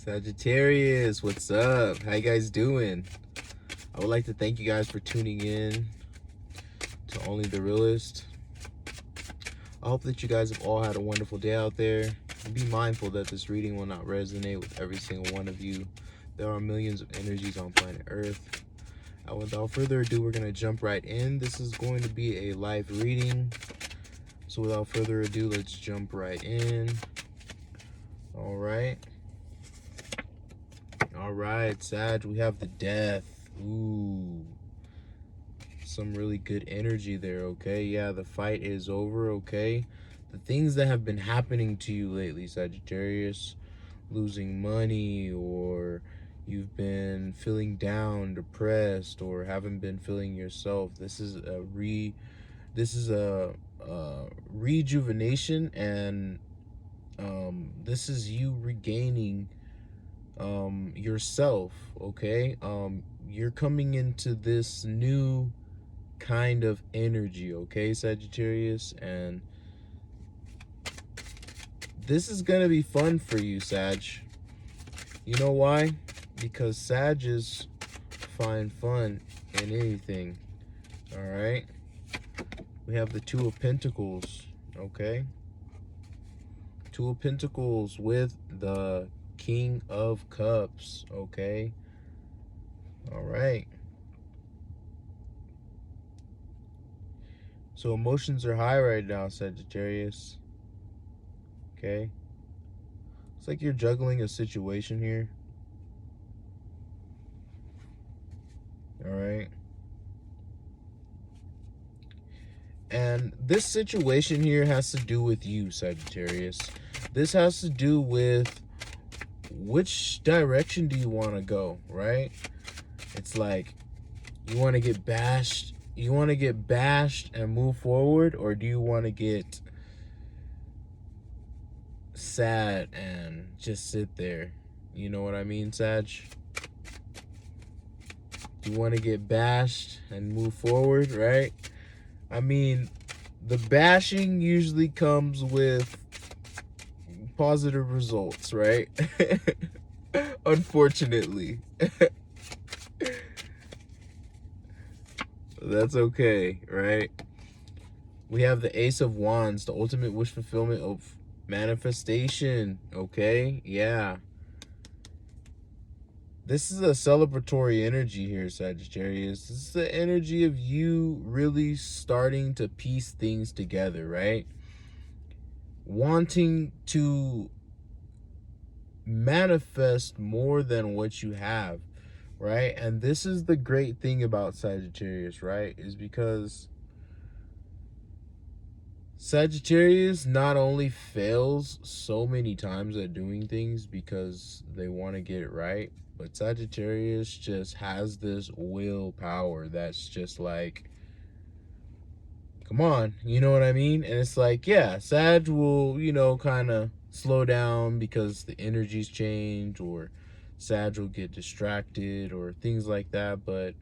Sagittarius, what's up? How you guys doing? I would like to thank you guys for tuning in to Only the Realist. I hope that you guys have all had a wonderful day out there. And be mindful that this reading will not resonate with every single one of you. There are millions of energies on planet Earth. And without further ado, we're going to jump right in. This is going to be a live reading. So without further ado, let's jump right in. All right. All right, Sag, we have the Death. Ooh, some really good energy there, okay? Yeah, the fight is over, okay? The things that have been happening to you lately, Sagittarius, losing money, or you've been feeling down, depressed, or haven't been feeling yourself. This is a rejuvenation, and this is you regaining yourself, okay? You're coming into this new kind of energy, okay, Sagittarius, and this is gonna be fun for you, Sag. You know why? Because Sages find fun in anything. All right, we have the Two of Pentacles, okay? Two of Pentacles with the King of Cups, okay? All right. So emotions are high right now, Sagittarius. Okay? It's like you're juggling a situation here. All right? And this situation here has to do with you, Sagittarius. This has to do with which direction do you want to go, right? It's like you want to get bashed. You want to get bashed and move forward, or do you want to get sad and just sit there? You know what I mean, Sag? Do you want to get bashed and move forward, right? I mean, the bashing usually comes with positive results, right? Unfortunately. That's okay, right? We have the Ace of Wands, the ultimate wish fulfillment of manifestation, okay? Yeah. This is a celebratory energy here, Sagittarius. This is the energy of you really starting to piece things together, right? Wanting to manifest more than what you have, right? And this is the great thing about Sagittarius, right? Is because Sagittarius not only fails so many times at doing things because they want to get it right, but Sagittarius just has this willpower that's just like, come on, you know what I mean? And it's like, yeah, Sag will, you know, kind of slow down because the energies change, or Sag will get distracted or things like that, but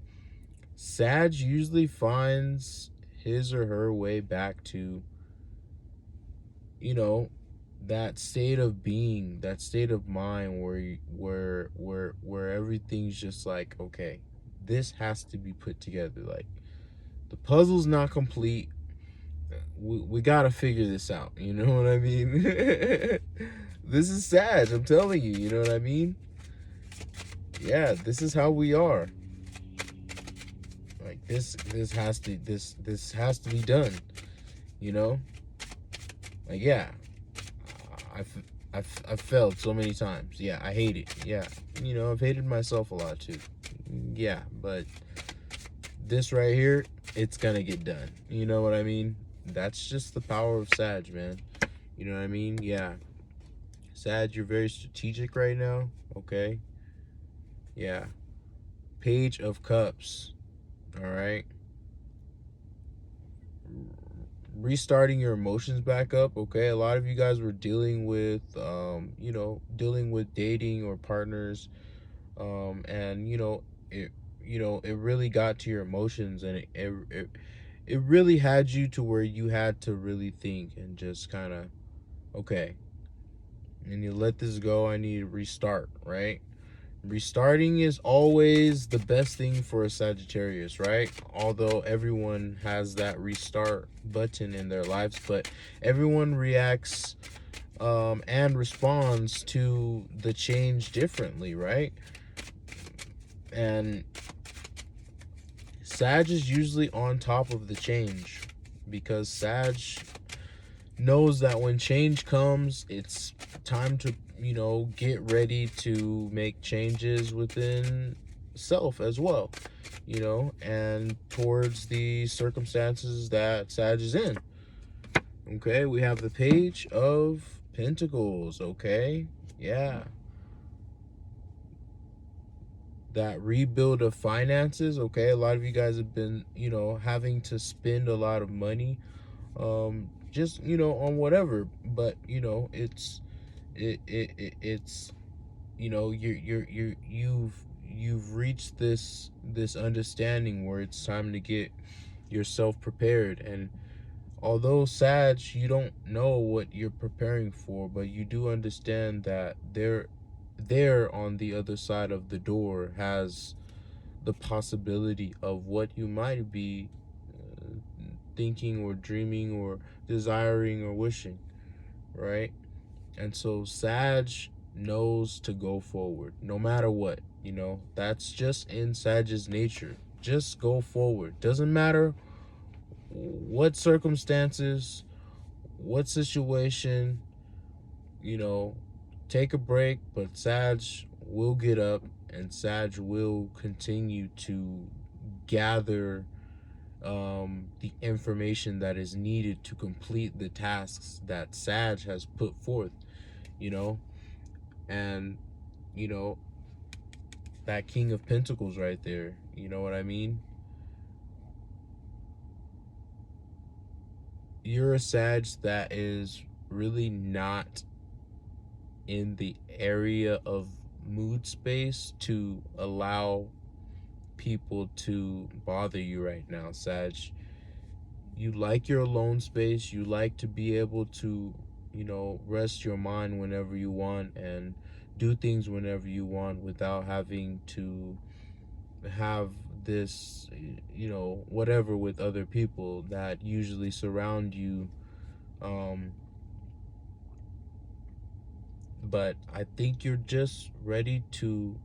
Sag usually finds his or her way back to, you know, that state of being, that state of mind where everything's just like, okay, this has to be put together. Like, the puzzle's not complete. We gotta figure this out. You know what I mean? This is Sag, I'm telling you. You know what I mean? Yeah, this is how we are. Like, this has to be done. You know? Like, yeah, I've failed so many times. Yeah, I hate it. Yeah, you know, I've hated myself a lot too. Yeah, but this right here, it's gonna get done. You know what I mean? That's just the power of Sag, man. You know what I mean? Yeah. Sag, you're very strategic right now, okay? Yeah. Page of Cups, all right? Restarting your emotions back up, okay? A lot of you guys were dealing with, you know, dealing with dating or partners, and, you know, it really got to your emotions, and it really had you to where you had to really think and just kind of, okay, and you let this go, I need to restart, right? Restarting is always the best thing for a Sagittarius, right? Although everyone has that restart button in their lives, but everyone reacts and responds to the change differently, right? And Sag is usually on top of the change because Sag knows that when change comes, it's time to, get ready to make changes within self as well, and towards the circumstances that Sag is in. Okay, we have the Page of Pentacles, okay? Yeah. That rebuild of finances, okay? A lot of you guys have been, having to spend a lot of money just on whatever, but it's you've reached this understanding where it's time to get yourself prepared. And although Sag, you don't know what you're preparing for, but you do understand that there on the other side of the door has the possibility of what you might be thinking or dreaming or desiring or wishing, right? And so Sag knows to go forward no matter what, that's just in Sag's nature. Just go forward. Doesn't matter what circumstances, what situation, take a break, but Sag will get up and Sag will continue to gather the information that is needed to complete the tasks that Sag has put forth, and you know that King of Pentacles right there, you know what I mean? You're a Sag that is really not in the area of mood space to allow people to bother you right now, Sag. You like your alone space. You like to be able to, rest your mind whenever you want and do things whenever you want without having to have this, whatever with other people that usually surround you. Um, but I think you're just ready to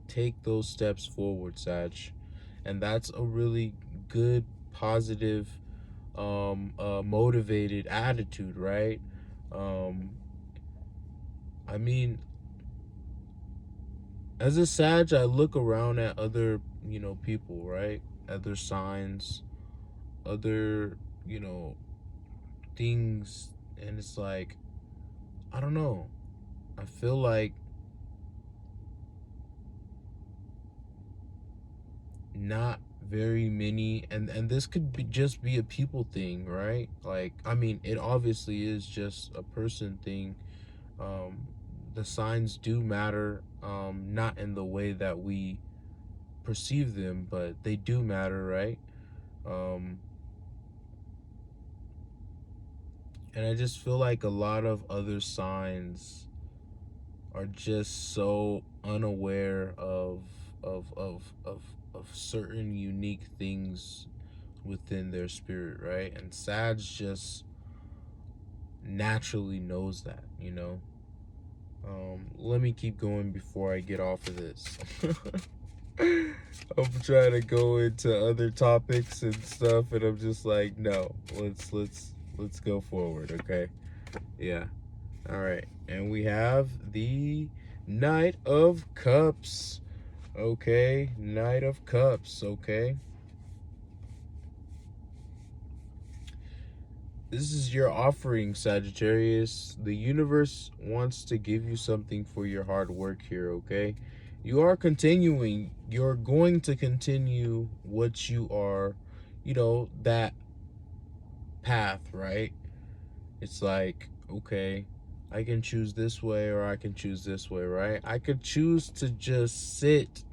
take those steps forward, Sag. And that's a really good, positive, motivated attitude, right? Um, I mean, as a Sag, I look around at other, people, right? Other signs, other, things, and it's like, I don't know. I feel like not very many, and this could be just be a people thing, right? Like, I mean, it obviously is just a person thing. um the signs do matter, not in the way that we perceive them, but they do matter, right? um and I just feel like a lot of other signs are just so unaware of of of of certain unique things within their spirit, right? And Sag just naturally knows that, let me keep going before I get off of this. I'm trying to go into other topics and stuff, and I'm just like, no, let's go forward, okay? Yeah. All right. And we have the Knight of Cups. Okay, Knight of Cups, okay? This is your offering, Sagittarius. The universe wants to give you something for your hard work here, okay? You are continuing. You're going to continue what you are, that path, right? It's like, okay, I can choose this way or I can choose this way, right? I could choose to just sit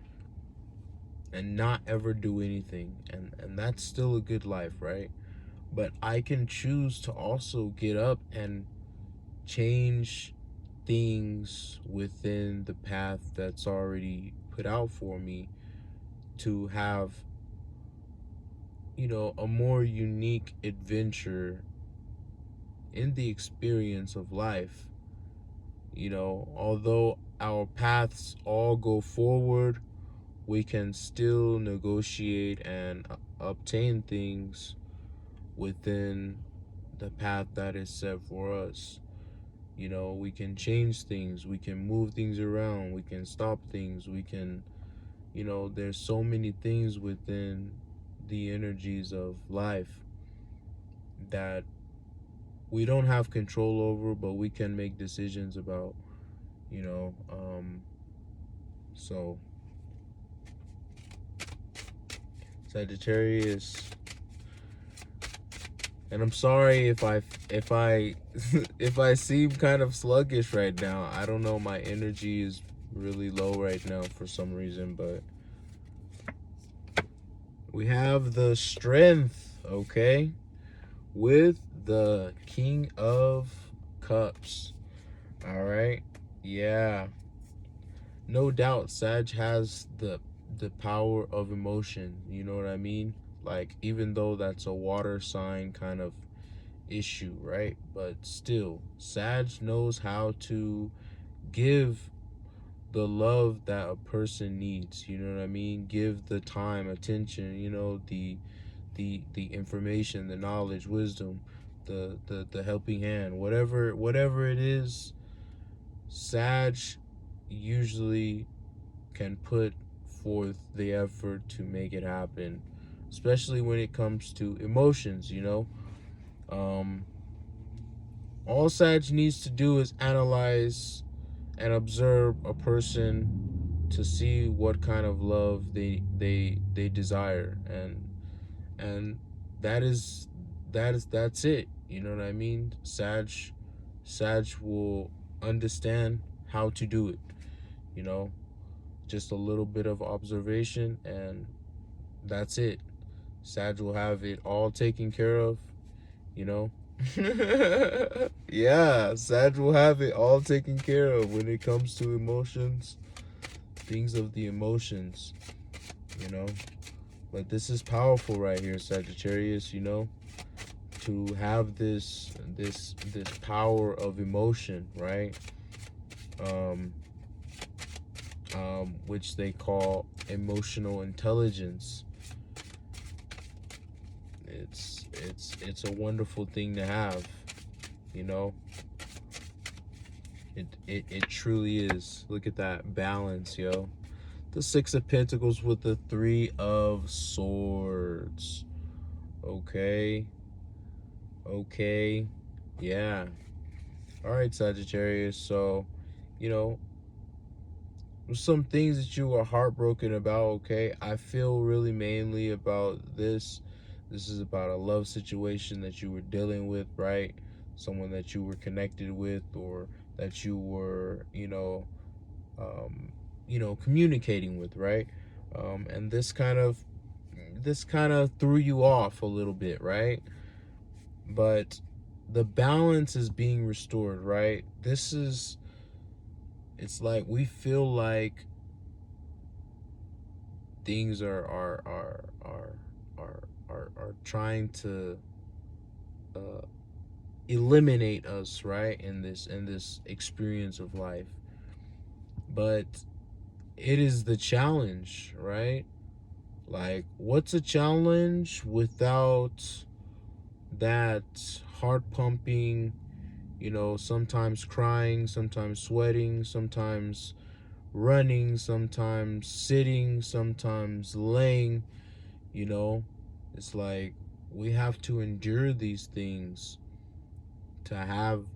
and not ever do anything, and that's still a good life, right? But I can choose to also get up and change things within the path that's already put out for me to have, a more unique adventure in the experience of life. Although our paths all go forward, we can still negotiate and obtain things within the path that is set for us. We can change things, we can move things around, we can stop things, we can, there's so many things within the energies of life that we don't have control over, but we can make decisions about, so Sagittarius. And I'm sorry if I if I seem kind of sluggish right now. I don't know, my energy is really low right now for some reason, but we have the Strength, okay? With the King of Cups. All right? Yeah. No doubt Sag has the power of emotion, you know what I mean? Like, even though that's a water sign kind of issue, right? But still, Sag knows how to give the love that a person needs, you know what I mean? Give the time, attention, the information, the knowledge, wisdom, the helping hand, whatever it is. Sag usually can put forth the effort to make it happen, especially when it comes to emotions. All Sag needs to do is analyze and observe a person to see what kind of love they desire, and that's it. You know what I mean? Sag will understand how to do it. You know, just a little bit of observation, and that's it. Sag will have it all taken care of. You know. Yeah, Sag will have it all taken care of when it comes to emotions, things of the emotions, you know. But this is powerful right here, Sagittarius, to have this power of emotion, right? Um, which they call emotional intelligence. It's a wonderful thing to have, you know. It truly is. Look at that balance, yo. The Six of Pentacles with the Three of Swords. Okay. Yeah. All right, Sagittarius. So, you know, some things that you are heartbroken about, okay? I feel really mainly about this. This is about a love situation that you were dealing with, right? Someone that you were connected with, or that you were, um, communicating with, right? And this kind of threw you off a little bit, right? But the balance is being restored, right? It's like we feel like things are trying to uh, eliminate us, right, in this experience of life. But it is the challenge, right? Like, what's a challenge without that heart pumping, sometimes crying, sometimes sweating, sometimes running, sometimes sitting, sometimes laying, you know? It's like we have to endure these things to have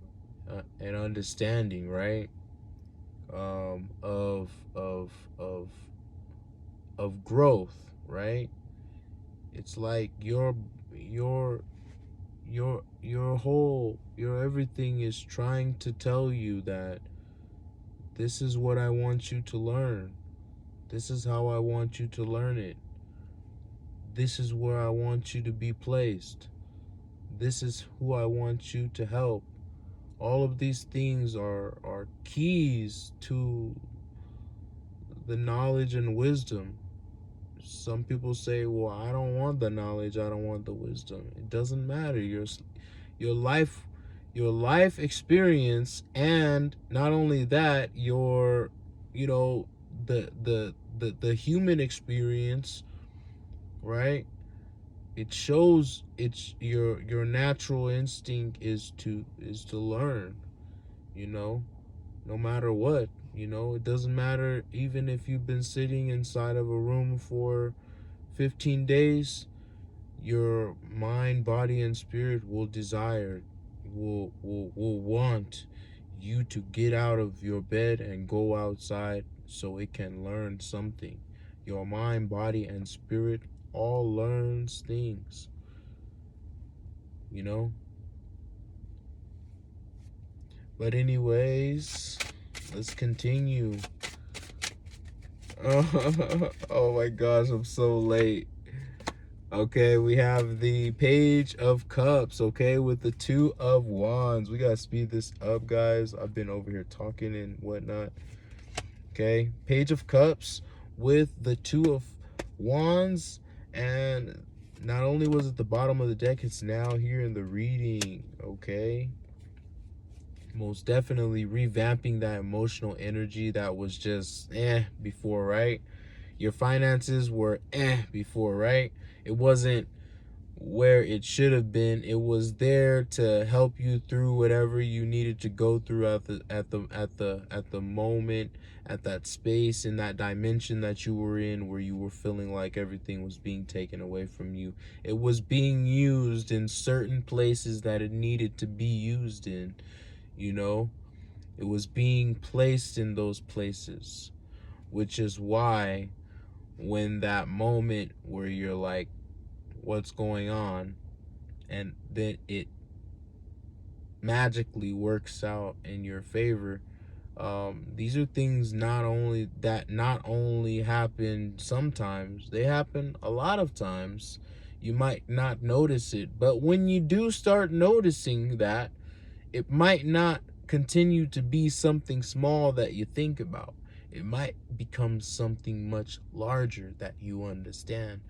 an understanding, right? Of growth, right? It's like your everything is trying to tell you that this is what I want you to learn. This is how I want you to learn it. This is where I want you to be placed. This is who I want you to help. All of these things are keys to the knowledge and wisdom. Some people say, well, I don't want the knowledge, I don't want the wisdom. It doesn't matter. Your life, your life experience, and not only that, your, you know, the human experience, right? It shows it's your natural instinct is to learn, you know, no matter what. It doesn't matter even if you've been sitting inside of a room for 15 days. Your mind, body, and spirit will desire, will want you to get out of your bed and go outside so it can learn something. Your mind, body, and spirit all learns things, you know. But anyways, let's continue. Oh my gosh, I'm so late. Okay, we have the Page of Cups, okay, with the Two of Wands. We gotta speed this up, guys. I've been over here talking and whatnot. Okay, Page of Cups with the Two of Wands. And not only was it the bottom of the deck, it's now here in the reading, okay? Most definitely revamping that emotional energy that was just before, right? Your finances were before, right? It wasn't where it should have been. It was there to help you through whatever you needed to go through at the moment, at that space, in that dimension that you were in, where you were feeling like everything was being taken away from you. It was being used in certain places that it needed to be used in, you know. It was being placed in those places, which is why when that moment where you're like, what's going on, and then it magically works out in your favor. These are things not only happen sometimes, they happen a lot of times. You might not notice it, but when you do start noticing that, it might not continue to be something small that you think about. It might become something much larger that you understand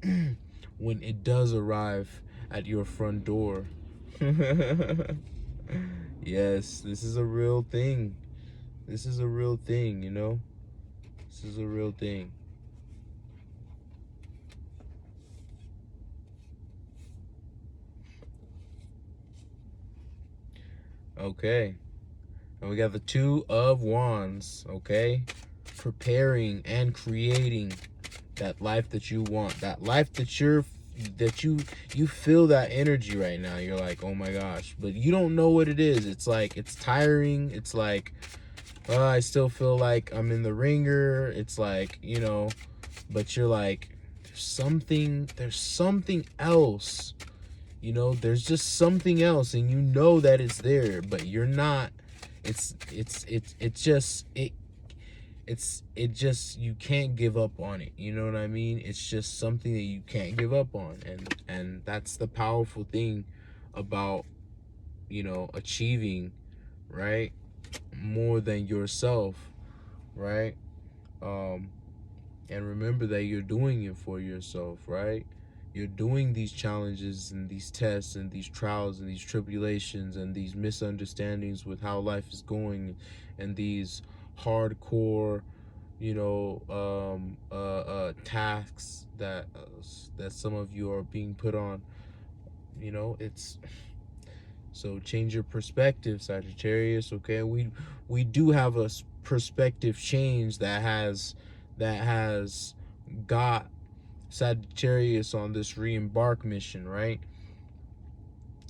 when it does arrive at your front door. Yes, this is a real thing. This is a real thing, you know? This is a real thing. Okay. And we got the Two of Wands, okay? Preparing and creating that life that you want. That life that you feel that energy right now. You're like, "Oh my gosh." But you don't know what it is. It's like it's tiring. It's like I still feel like I'm in the ringer. It's like, but you're like, there's something else, there's just something else, and you know that it's there, but you're not. It's you can't give up on it. You know what I mean? It's just something that you can't give up on, and that's the powerful thing about, achieving, right? More than yourself, right? Um, and remember that you're doing it for yourself, right? You're doing these challenges and these tests and these trials and these tribulations and these misunderstandings with how life is going, and these hardcore, tasks that some of you are being put on. It's so change your perspective, Sagittarius. Okay, we do have a perspective change that has got Sagittarius on this re-embark mission, right?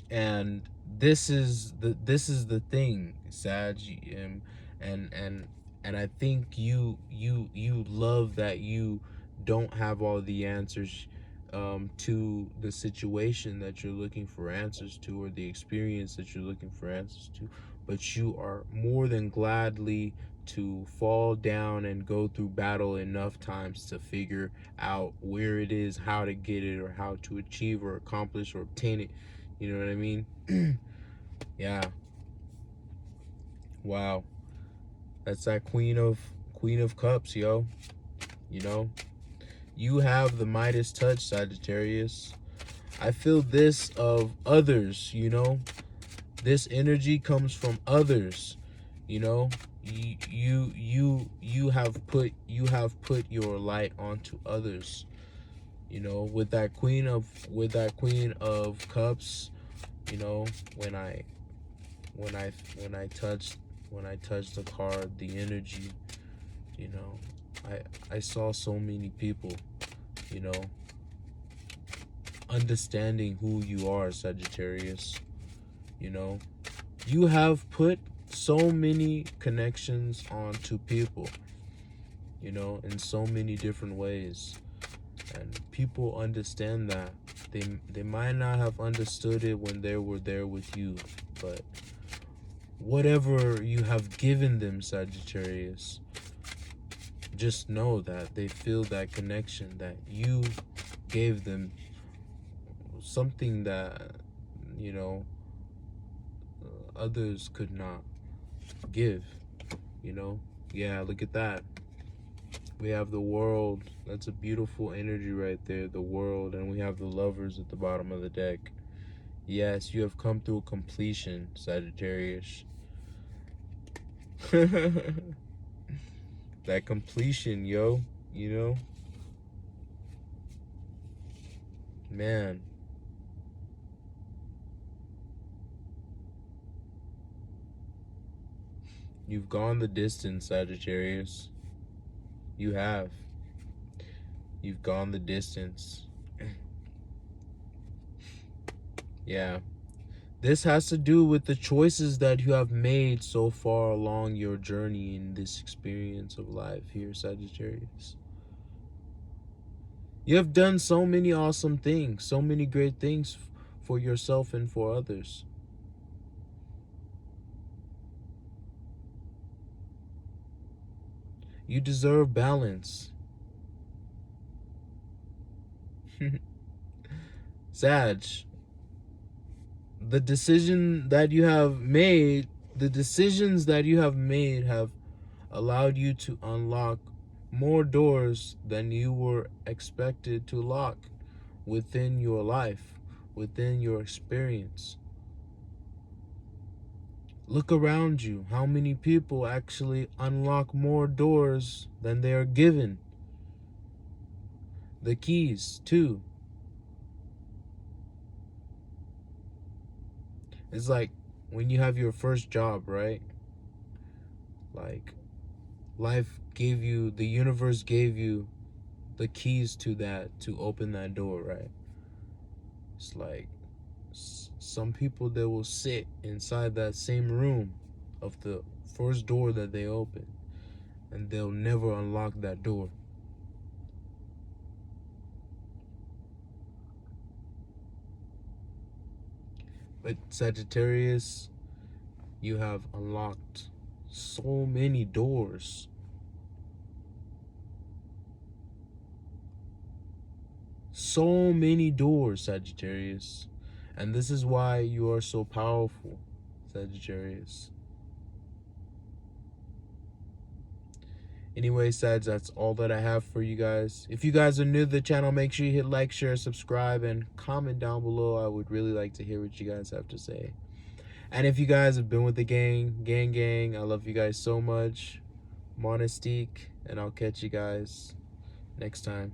And this is the thing, Sag, and I think you love that you don't have all the answers to the situation that you're looking for answers to, or the experience that you're looking for answers to, but you are more than gladly to fall down and go through battle enough times to figure out where it is, how to get it, or how to achieve or accomplish or obtain it. You know what I mean? Yeah. Wow. That's that Queen of Cups, yo. You know, you have the Midas touch, Sagittarius. I feel this of others, you know. This energy comes from others, you know. You have put your light onto others, you know, with that Queen of Cups, you know, when I touched the card, the energy, you know, I saw so many people, you know, understanding who you are, Sagittarius. You know, you have put so many connections onto people, you know, in so many different ways, and people understand that. They might not have understood it when they were there with you, but whatever you have given them, Sagittarius, just know that they feel that connection, that you gave them something that, you know, others could not give, you know. Yeah, look at that. We have the World. That's a beautiful energy right there, the World. And we have the Lovers at the bottom of the deck. Yes, you have come through completion, Sagittarius. That completion, yo, you know. Man, you've gone the distance, Sagittarius. You have. You've gone the distance. Yeah. This has to do with the choices that you have made so far along your journey in this experience of life here, Sagittarius. You have done so many awesome things, so many great things for yourself and for others. You deserve balance. Sag, the decision that you have made, the decisions that you have made have allowed you to unlock more doors than you were expected to lock within your life, within your experience. Look around you. How many people actually unlock more doors than they are given? The keys, too. It's like when you have your first job, right? Like, life gave you, the universe gave you the keys to that, to open that door, right? It's like some people, they will sit inside that same room of the first door that they open, and they'll never unlock that door. But Sagittarius, you have unlocked so many doors. So many doors, Sagittarius. And this is why you are so powerful, Sagittarius. Anyway, Sags, that's all that I have for you guys. If you guys are new to the channel, make sure you hit like, share, subscribe, and comment down below. I would really like to hear what you guys have to say. And if you guys have been with the gang, I love you guys so much. Monistique, and I'll catch you guys next time.